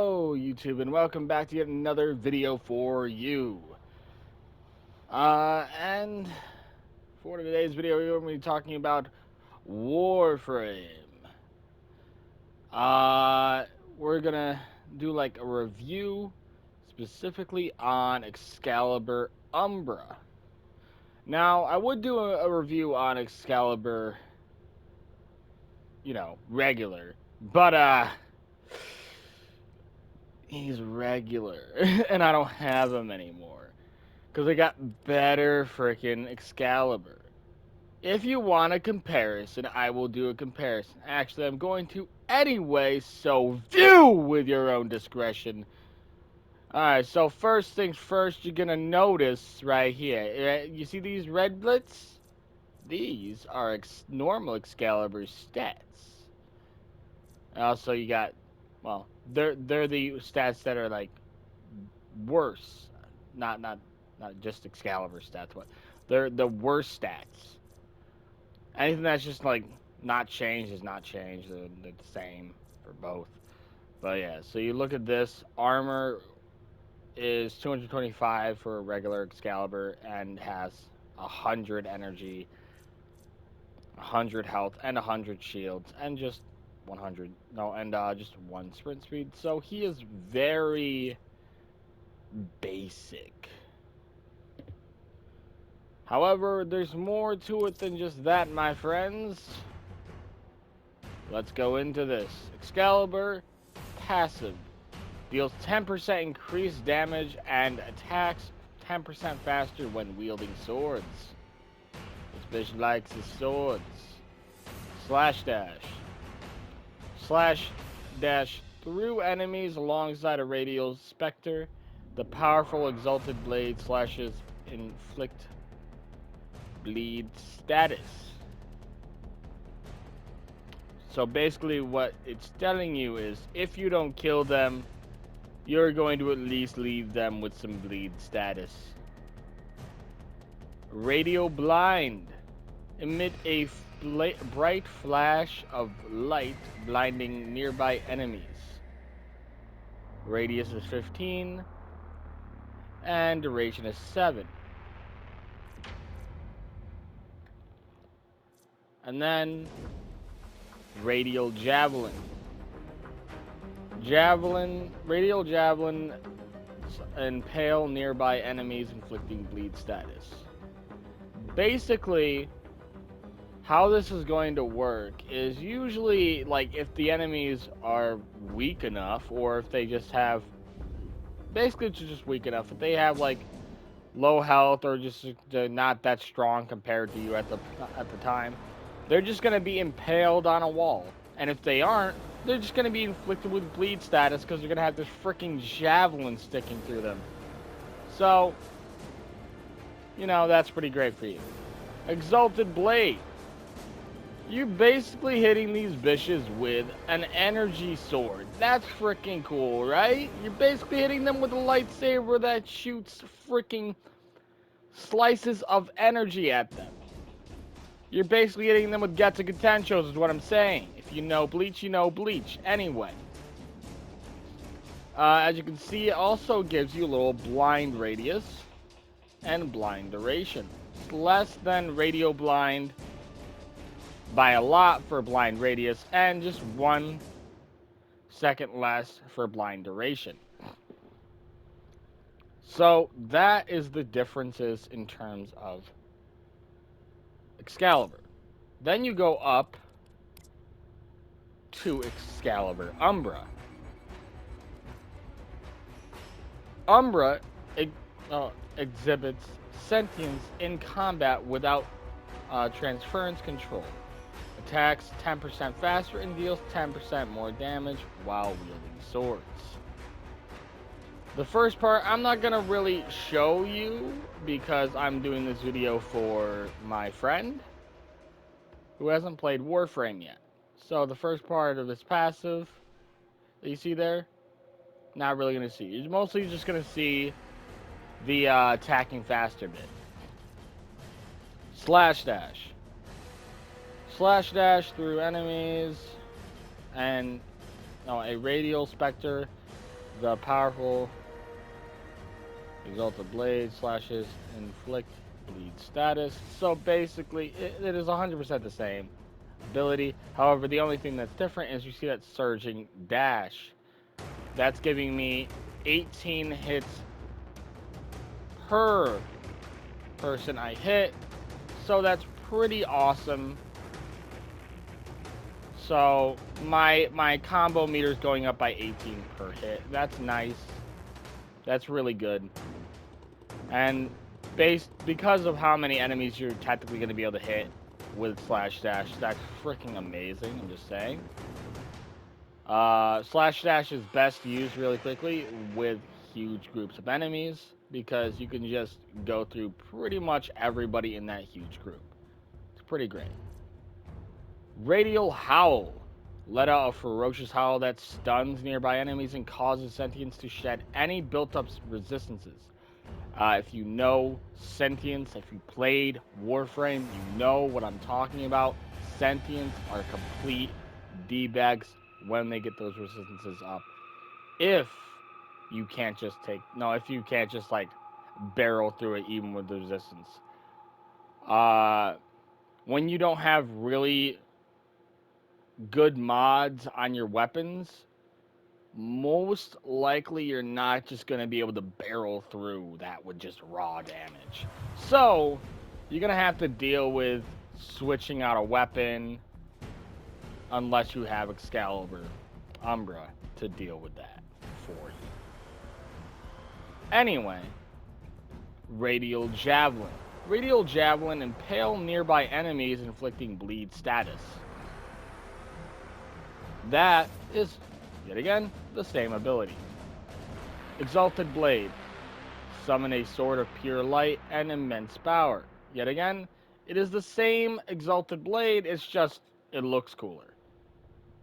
Hello YouTube and welcome back to yet another video for you. And for today's video we're going to be talking about Warframe. We're gonna do like a review specifically on Excalibur Umbra. Now I would do a review on Excalibur, regular, but he's regular, and I don't have him anymore. Because I got better freaking Excalibur. If you want a comparison, I will do a comparison. Actually, I'm going to anyway, so view with your own discretion. Alright, so first things first, you're going to notice right here. You see these red blits? These are normal Excalibur stats. Also, you got, well, they're the stats that are like worse, not just Excalibur stats, but they're the worst stats. Anything that's just like not changed is not changed. They're the same for both. But yeah, so you look at this. Armor is 225 for a regular Excalibur and has 100 energy, 100 health, and 100 shields, and just 100 no, and just 1 sprint speed. So he is very basic. However, there's more to it than just that, my friends. Let's go into this. Excalibur passive deals 10% increased damage and attacks 10% faster when wielding swords. This bitch likes his swords. Slash dash. Slash dash through enemies alongside a radial specter. The powerful exalted blade slashes inflict bleed status. So basically what it's telling you is if you don't kill them, you're going to at least leave them with some bleed status. Radio blind. Emit a bright flash of light blinding nearby enemies. Radius is 15 and duration is 7. And then radial javelin. Radial javelin impale nearby enemies, inflicting bleed status. Basically, how this is going to work is usually like if the enemies are weak enough, or if they just have, basically it's just weak enough, if they have like low health or just not that strong compared to you at the time, they're just going to be impaled on a wall. And if they aren't, they're just going to be inflicted with bleed status because they're going to have this freaking javelin sticking through them. So, that's pretty great for you. Exalted Blade. You're basically hitting these bitches with an energy sword. That's freaking cool, right? You're basically hitting them with a lightsaber that shoots freaking slices of energy at them. You're basically hitting them with Getsu Gatenchos is what I'm saying. If you know Bleach, you know Bleach. Anyway. As you can see, it also gives you a little blind radius and blind duration. It's less than radio blind by a lot for blind radius and just 1 second less for blind duration. So that is the differences in terms of Excalibur. Then you go up to Excalibur Umbra. Umbra exhibits sentience in combat without transference control. Attacks 10% faster and deals 10% more damage while wielding swords. The first part I'm not going to really show you because I'm doing this video for my friend who hasn't played Warframe yet. So the first part of this passive that you see there, not really going to see. You're mostly just going to see the attacking faster bit. Slash dash. Slash dash through enemies and a radial specter The powerful Exalted Blade slashes inflict bleed status. So basically, it is 100% the same ability. However, the only thing that's different is you see that surging dash. That's giving me 18 hits per person I hit. So that's pretty awesome. So my combo meter is going up by 18 per hit. That's nice. That's really good. And because of how many enemies you're technically going to be able to hit with slash dash, that's freaking amazing. I'm just saying. Slash dash is best used really quickly with huge groups of enemies because you can just go through pretty much everybody in that huge group. It's pretty great. Radial Howl. Let out a ferocious howl that stuns nearby enemies and causes sentients to shed any built-up resistances. If you know sentients, if you played Warframe, you know what I'm talking about. Sentients are complete D-bags when they get those resistances up. If you can't just like barrel through it even with the resistance. When you don't have really good mods on your weapons, most likely you're not just going to be able to barrel through that with just raw damage. So, you're going to have to deal with switching out a weapon unless you have Excalibur, Umbra to deal with that for you. Anyway, Radial Javelin. Radial Javelin impale nearby enemies, inflicting bleed status. That is, yet again, the same ability. Exalted Blade. Summon a sword of pure light and immense power. Yet again, it is the same Exalted Blade, it's just, it looks cooler.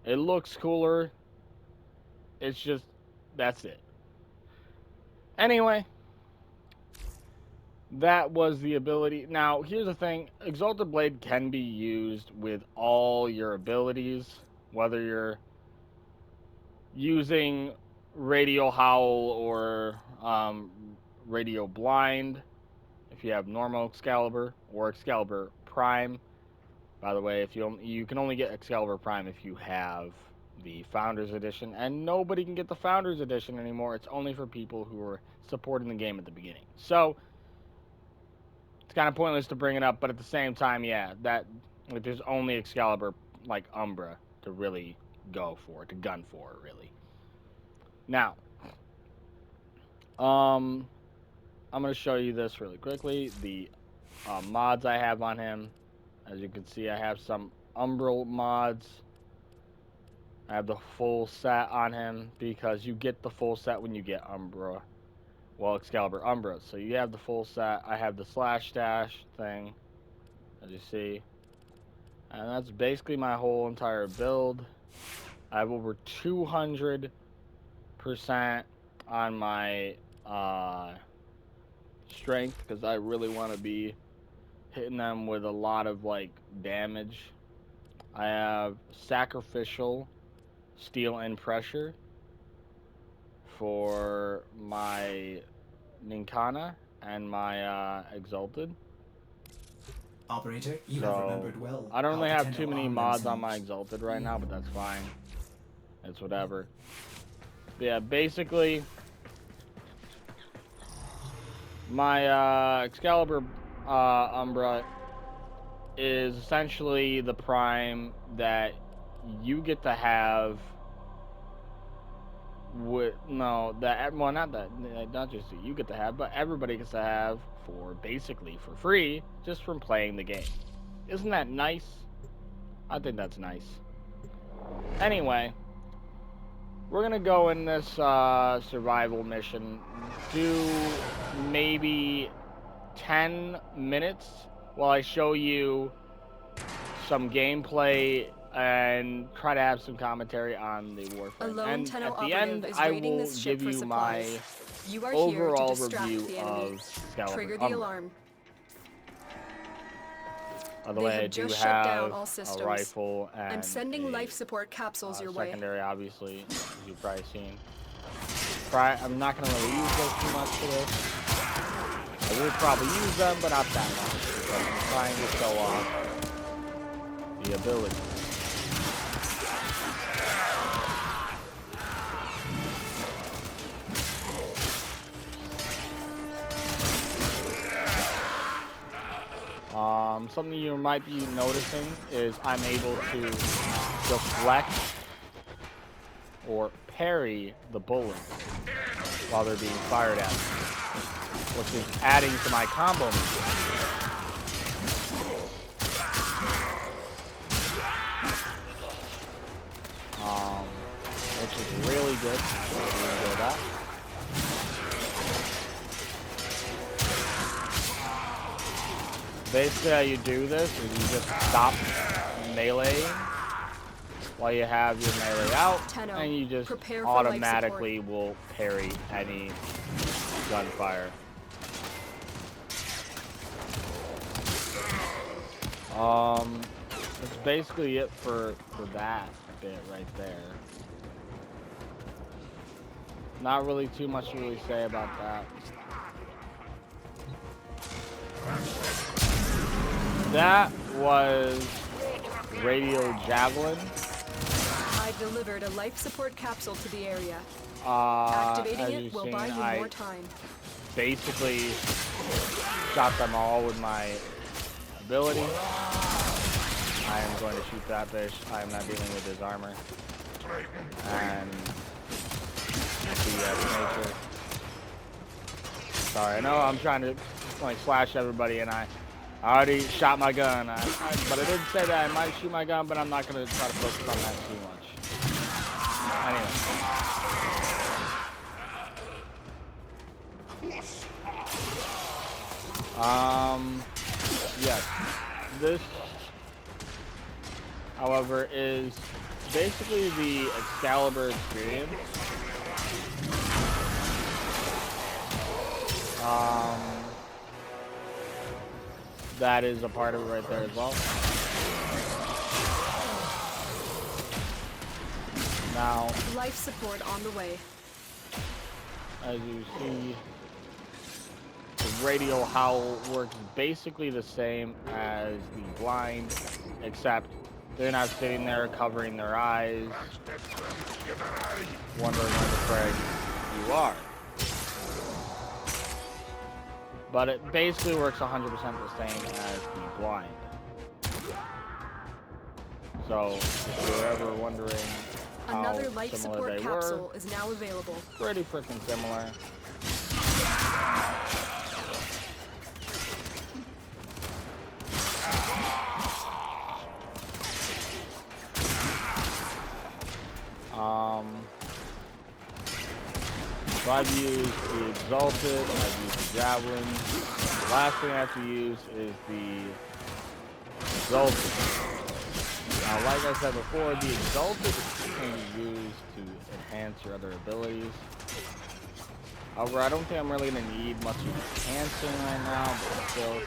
It looks cooler. It's just, that's it. Anyway, that was the ability. Now, here's the thing. Exalted Blade can be used with all your abilities, whether you're using Radial Howl or Radial Blind, if you have normal Excalibur or Excalibur Prime. By the way, if you can only get Excalibur Prime if you have the Founders Edition, and nobody can get the Founders Edition anymore. It's only for people who are supporting the game at the beginning. So it's kind of pointless to bring it up, but at the same time, yeah, that like, there's only Excalibur like Umbra to really go for, to gun for, really. Now, I'm gonna show you this really quickly. The mods I have on him. As you can see, I have some Umbral mods. I have the full set on him because you get the full set when you get Umbra. Well, Excalibur Umbra. So you have the full set. I have the slash dash thing, as you see. And that's basically my whole entire build. I have over 200% on my strength because I really want to be hitting them with a lot of like damage. I have sacrificial steel and pressure for my Ninkana and my Exalted. Operator, you have remembered well. I don't really have too many mods on my Exalted right now, but that's fine. It's whatever. But yeah, basically, my Excalibur Umbra is essentially the prime that you get to have with not just you get to have, but everybody gets to have for basically for free just from playing the game. Isn't that nice? I think that's nice. Anyway, we're gonna go in this survival mission, do maybe 10 minutes while I show you some gameplay and try to have some commentary on the Warframe. And at the end, I will give you my overall review of Excalibur. Trigger the alarm. By the way, I do have a rifle and I'm sending life support capsules your way. Secondary, obviously, as you've probably seen. I'm not gonna really use those too much for this. I will probably use them, but not that much, because I'm trying to show off the ability. Something you might be noticing is I'm able to deflect or parry the bullets while they're being fired at me, which is adding to my combo music. Which is really good. Really enjoy that. Basically, how you do this is you just stop melee while you have your melee out, and you just automatically will parry any gunfire. That's basically it for that bit right there. Not really too much to really say about that. That was Radio Javelin. I delivered a life support capsule to the area. Activating it will buy you more time. Basically shot them all with my ability. I am going to shoot that bitch. I am not dealing with his armor. And nature. Sorry, I know I'm trying to like slash everybody, and I already shot my gun. But I didn't say that I might shoot my gun, but I'm not going to try to focus on that too much. Anyway. Yes. This, however, is basically the Excalibur experience. That is a part of it right there as well. Now, life support on the way. As you see, the radio howl works basically the same as the blind, except they're not sitting there covering their eyes, wondering where the frig you are. But it basically works 100% the same as the blind. So, if you're ever wondering how another life similar support they capsule were, is now available. pretty freaking similar. So I've used the Exalted, I've used the Javelin. The last thing I have to use is the Exalted. Now, like I said before, the Exalted can be used to enhance your other abilities. However, I don't think I'm really going to need much enhancing right now, but still,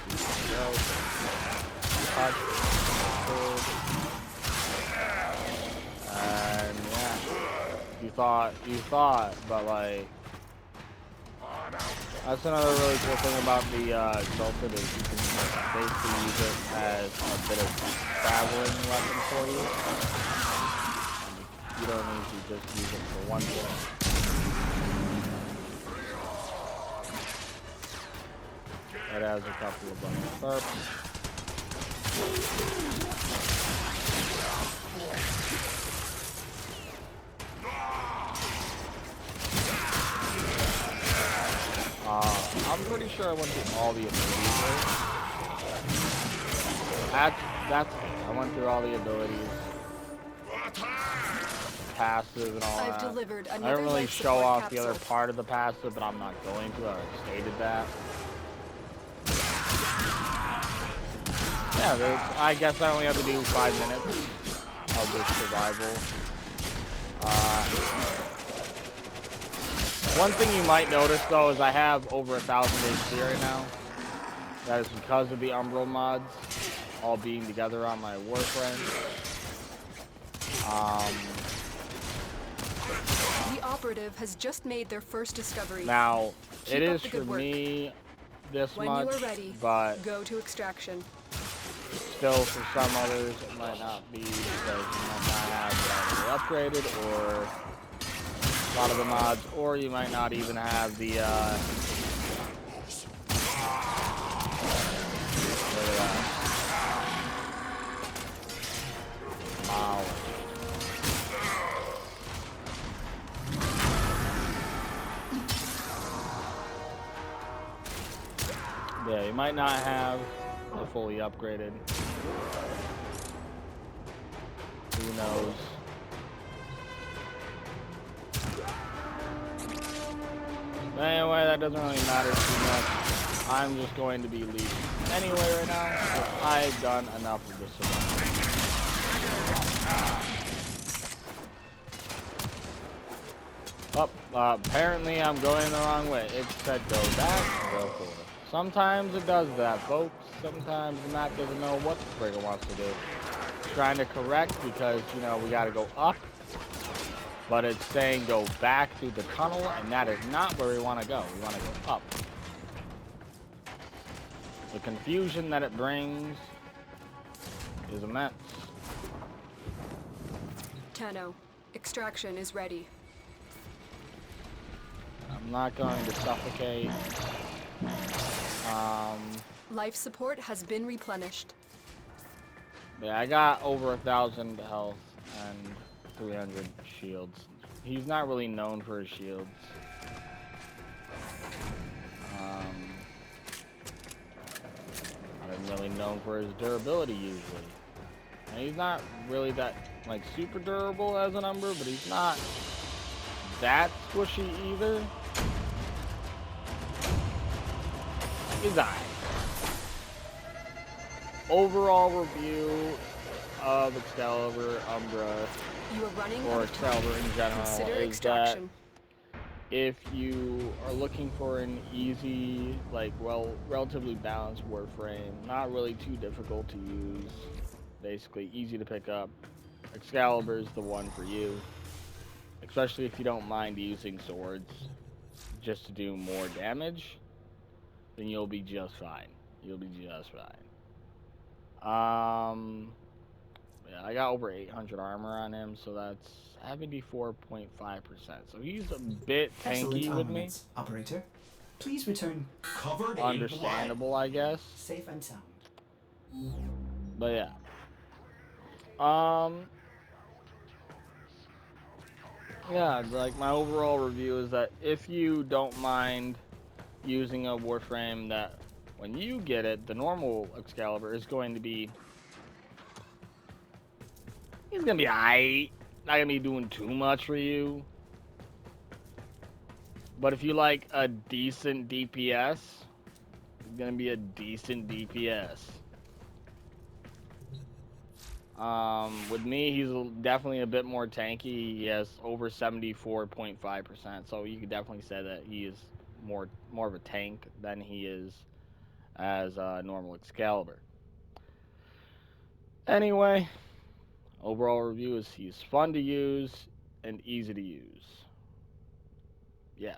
touch, and yeah, you thought, but like, that's another really cool thing about the Exalted is you can basically use it as a bit of traveling weapon for you. And you don't need to just use it for one thing. It has a couple of buttons. I'm pretty sure I went through all the abilities. That's I went through all the abilities. Passive and all I've that. delivered I another don't really life show support off capsule. the other part of the passive, but I'm not going to. I already stated that. Yeah, I guess I only have to do 5 minutes of this survival. One thing you might notice though is I have over 1,000 HP right now. That is because of the Umbral mods all being together on my Warframe. The operative has just made their first discovery. Now, Keep it up is the for good work. me this When much, you are ready, but go to extraction. still for some others it might not be, because you might not have it already upgraded, or a lot of the mods, or you might not even have the yeah, you might not have the fully upgraded. Who knows? But anyway, that doesn't really matter too much. I'm just going to be leaving anyway right now. I've done enough of this. Oh, apparently I'm going the wrong way. It said go back, go forward. Sometimes it does that, folks. Sometimes the map doesn't know what the frig it wants to do. It's trying to correct because, you know, we gotta go up. But it's saying go back through the tunnel, and that is not where we want to go. We want to go up. The confusion that it brings is immense. Tenno, extraction is ready. I'm not going to suffocate. Life support has been replenished. Yeah, I got over 1,000 health and 300 shields. He's not really known for his shields. Not really known for his durability usually. And he's not really that like super durable as a number, but he's not that squishy either. He's alright. Overall review of Excalibur, Umbra, or Excalibur in general is that if you are looking for an easy, like, relatively balanced Warframe, not really too difficult to use, basically easy to pick up, Excalibur is the one for you. Especially if you don't mind using swords just to do more damage, then you'll be just fine. You'll be just fine. Yeah, I got over 800 armor on him, so that's 74.5%. So he's a bit tanky with me. Operator, please return covered. Understandable, I guess. Safe and sound. But yeah. Yeah, like my overall review is that if you don't mind using a Warframe, that when you get it, the normal Excalibur is going to be, he's gonna be aight. Not gonna be doing too much for you. But if you like a decent DPS, it's gonna be a decent DPS. With me, he's definitely a bit more tanky. He has over 74.5%, so you could definitely say that he is more of a tank than he is as a normal Excalibur. Anyway, overall review is he's fun to use and easy to use. Yeah.